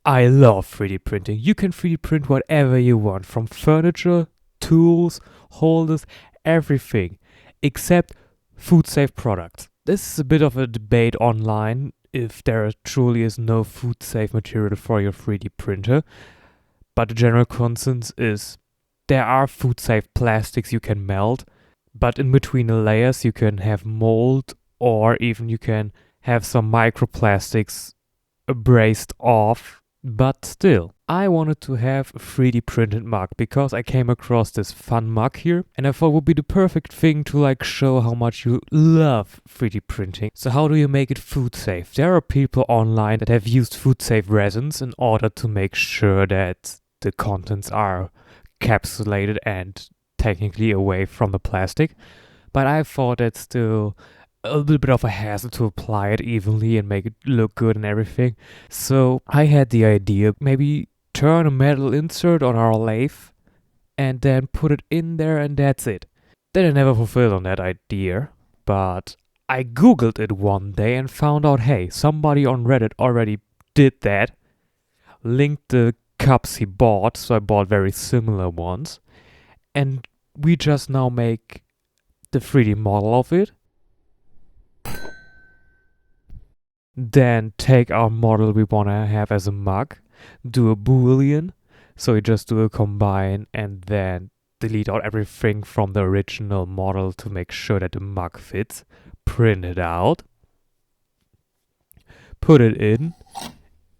I love 3D printing. You can 3D print whatever you want, from furniture, tools, holders, everything, except food safe products. This is a bit of a debate online if there truly is no food safe material for your 3D printer, but the general consensus is there are food safe plastics you can melt, but in between the layers you can have mold, or even you can have some microplastics abrased off. But still, I wanted to have a 3D printed mug because I came across this fun mug here and I thought it would be the perfect thing to show how much you love 3D printing. So how do you make it food safe? There are people online that have used food safe resins in order to make sure that the contents are capsulated and technically away from the plastic. But I thought that's still a little bit of a hassle to apply it evenly and make it look good and everything. So I had the idea, maybe turn a metal insert on our lathe and then put it in there, and that's it. Then I never fulfilled on that idea, but I googled it one day and found out, hey, somebody on Reddit already did that, linked the cups he bought, so I bought very similar ones, and we just now make the 3D model of it. Then take our model we want to have as a mug, do a boolean, so you just do a combine and then delete out everything from the original model to make sure that the mug fits, print it out, put it in,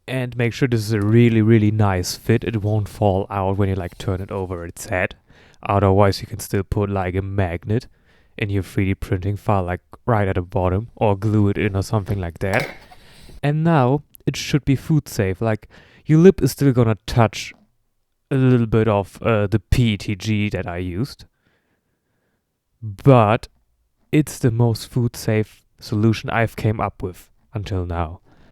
and make sure this is a really, really nice fit. It won't fall out when you turn it over its head. Otherwise, you can still put a magnet in your 3D printing file, right at the bottom, or glue it in or something like that. And now it should be food safe. Your lip is still gonna touch a little bit of the PETG that I used, but it's the most food safe solution I've came up with until now.